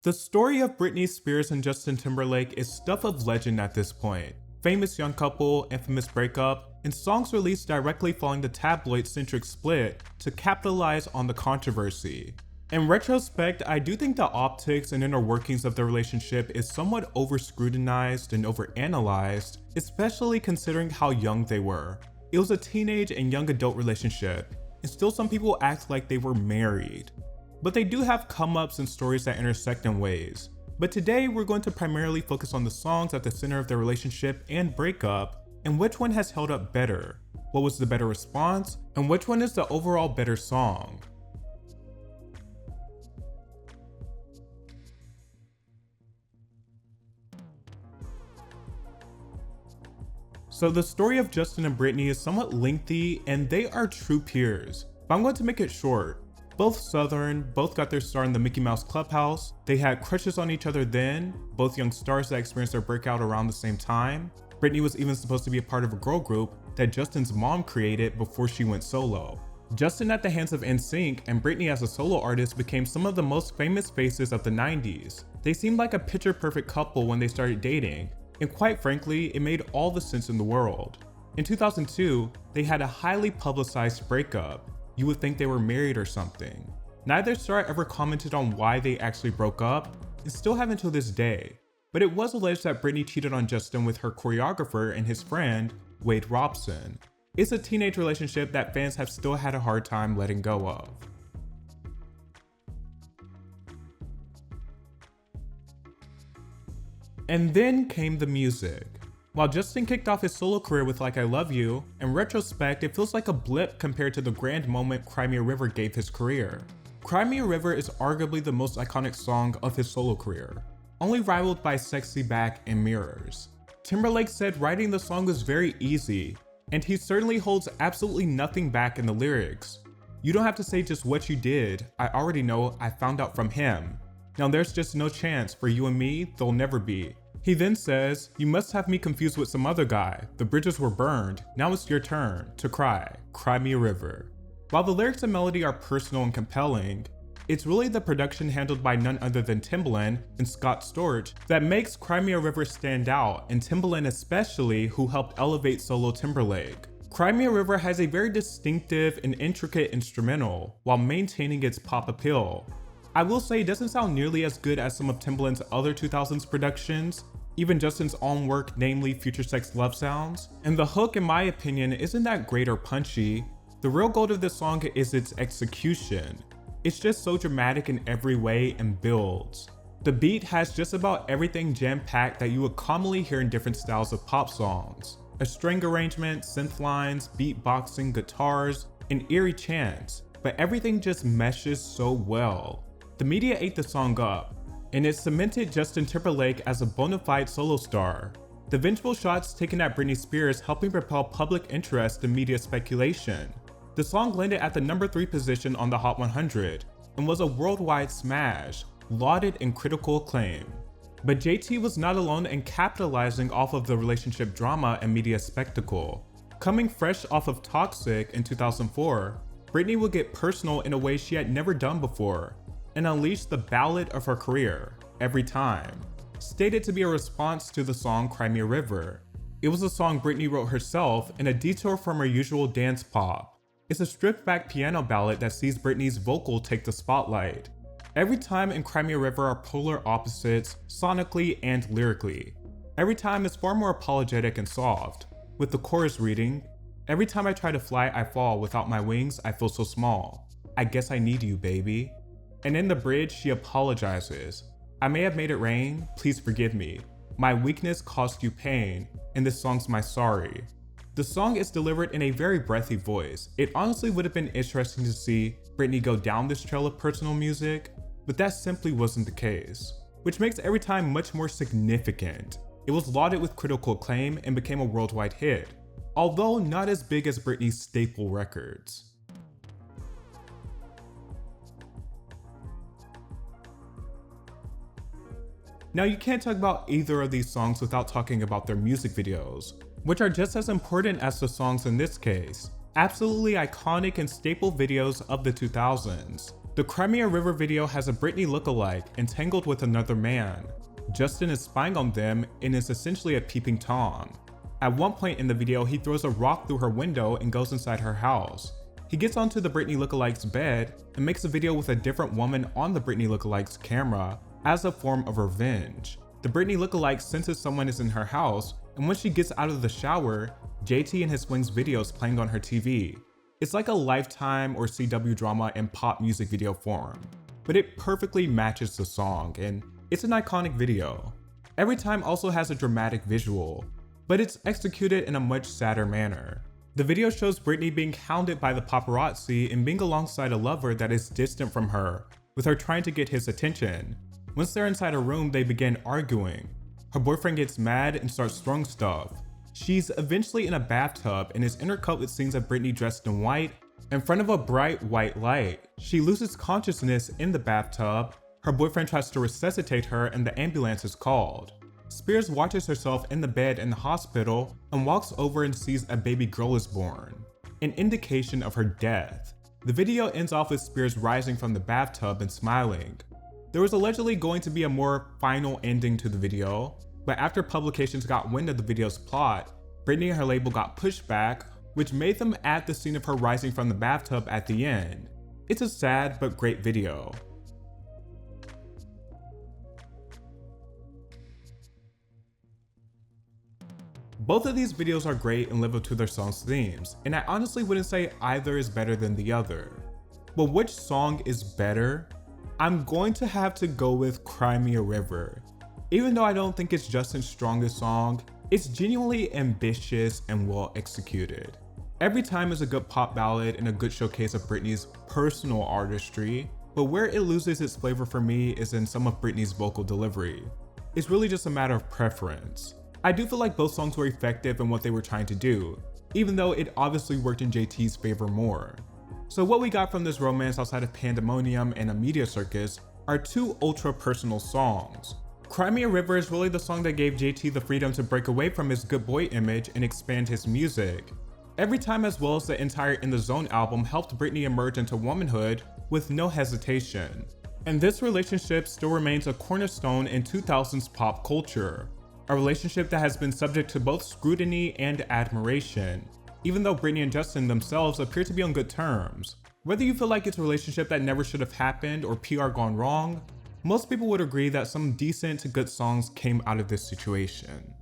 The story of Britney Spears and Justin Timberlake is stuff of legend at this point. Famous young couple, infamous breakup, and songs released directly following the tabloid-centric split to capitalize on the controversy. In retrospect, I do think the optics and inner workings of the relationship is somewhat over-scrutinized and over-analyzed, especially considering how young they were. It was a teenage and young adult relationship, and still some people act like they were married. But they do have come-ups and stories that intersect in ways. But today we're going to primarily focus on the songs at the center of their relationship and breakup, and which one has held up better, what was the better response, and which one is the overall better song. So the story of Justin and Brittany is somewhat lengthy, and they are true peers, but I'm going to make it short. Both Southern, both got their start in the Mickey Mouse Clubhouse, they had crushes on each other then, both young stars that experienced their breakout around the same time. Brittany was even supposed to be a part of a girl group that Justin's mom created before she went solo. Justin at the hands of NSYNC and Brittany as a solo artist became some of the most famous faces of the 90s. They seemed like a picture-perfect couple when they started dating, and quite frankly, it made all the sense in the world. In 2002, they had a highly publicized breakup. You would think they were married or something. Neither star ever commented on why they actually broke up, and still haven't to this day. But it was alleged that Brittany cheated on Justin with her choreographer and his friend, Wade Robson. It's a teenage relationship that fans have still had a hard time letting go of. And then came the music. While Justin kicked off his solo career with Like I Love You, in retrospect it feels like a blip compared to the grand moment Cry Me a River gave his career. Cry Me a River is arguably the most iconic song of his solo career, only rivaled by Sexy Back and Mirrors. Timberlake said writing the song was very easy, and he certainly holds absolutely nothing back in the lyrics. You don't have to say just what you did, I already know, I found out from him. Now there's just no chance, for you and me, there'll never be. He then says, you must have me confused with some other guy, the bridges were burned, now it's your turn to cry, cry me a river. While the lyrics and melody are personal and compelling, it's really the production handled by none other than Timbaland and Scott Storch that makes Cry Me a River stand out, and Timbaland especially, who helped elevate solo Timberlake. Cry Me a River has a very distinctive and intricate instrumental, while maintaining its pop appeal. I will say it doesn't sound nearly as good as some of Timbaland's other 2000s productions, even Justin's own work, namely Future Sex Love Sounds, and the hook in my opinion isn't that great or punchy. The real gold of this song is its execution. It's just so dramatic in every way and builds. The beat has just about everything jam-packed that you would commonly hear in different styles of pop songs. A string arrangement, synth lines, beatboxing, guitars, and eerie chants, but everything just meshes so well. The media ate the song up, and it cemented Justin Timberlake as a bona fide solo star. The vengeful shots taken at Britney Spears helping propel public interest and media speculation. The song landed at the number 3 position on the Hot 100 and was a worldwide smash, lauded and critical acclaim. But JT was not alone in capitalizing off of the relationship drama and media spectacle. Coming fresh off of Toxic in 2004, Britney would get personal in a way she had never done before, and unleashed the ballad of her career, Everytime, stated to be a response to the song Cry Me a River. It was a song Britney wrote herself in a detour from her usual dance pop. It's a stripped back piano ballad that sees Britney's vocal take the spotlight. Everytime and Cry Me a River are polar opposites, sonically and lyrically. Everytime is far more apologetic and soft, with the chorus reading, every time I try to fly I fall, without my wings I feel so small. I guess I need you, baby. And in the bridge, she apologizes. I may have made it rain, please forgive me. My weakness caused you pain, and this song's my sorry. The song is delivered in a very breathy voice. It honestly would have been interesting to see Britney go down this trail of personal music, but that simply wasn't the case, which makes Everytime much more significant. It was lauded with critical acclaim and became a worldwide hit, although not as big as Britney's staple records. Now you can't talk about either of these songs without talking about their music videos, which are just as important as the songs in this case. Absolutely iconic and staple videos of the 2000s. The Crimea River video has a Brittany lookalike entangled with another man. Justin is spying on them and is essentially a peeping Tom. At one point in the video, he throws a rock through her window and goes inside her house. He gets onto the Brittany lookalike's bed and makes a video with a different woman on the Brittany lookalike's camera as a form of revenge. The Brittany lookalike senses someone is in her house, and when she gets out of the shower, JT and his swings videos playing on her TV. It's like a Lifetime or CW drama in pop music video form, but it perfectly matches the song, and it's an iconic video. Everytime also has a dramatic visual, but it's executed in a much sadder manner. The video shows Brittany being hounded by the paparazzi and being alongside a lover that is distant from her, with her trying to get his attention. Once they're inside a room, they begin arguing. Her boyfriend gets mad and starts throwing stuff. She's eventually in a bathtub and is intercut with scenes of Brittany dressed in white in front of a bright white light. She loses consciousness in the bathtub. Her boyfriend tries to resuscitate her and the ambulance is called. Spears watches herself in the bed in the hospital and walks over and sees a baby girl is born, an indication of her death. The video ends off with Spears rising from the bathtub and smiling. There was allegedly going to be a more final ending to the video, but after publications got wind of the video's plot, Brittany and her label got pushed back, which made them add the scene of her rising from the bathtub at the end. It's a sad but great video. Both of these videos are great and live up to their song's themes, and I honestly wouldn't say either is better than the other. But which song is better? I'm going to have to go with Crimea River. Even though I don't think it's Justin's strongest song, it's genuinely ambitious and well executed. Everytime is a good pop ballad and a good showcase of Brittany's personal artistry, but where it loses its flavor for me is in some of Brittany's vocal delivery. It's really just a matter of preference. I do feel like both songs were effective in what they were trying to do, even though it obviously worked in JT's favor more. So what we got from this romance outside of Pandemonium and a media circus are two ultra personal songs. Crimea River is really the song that gave JT the freedom to break away from his good boy image and expand his music. Everytime, as well as the entire In the Zone album, helped Brittany emerge into womanhood with no hesitation. And this relationship still remains a cornerstone in 2000s pop culture. A relationship that has been subject to both scrutiny and admiration, even though Brittany and Justin themselves appear to be on good terms. Whether you feel like it's a relationship that never should have happened or PR gone wrong, most people would agree that some decent to good songs came out of this situation.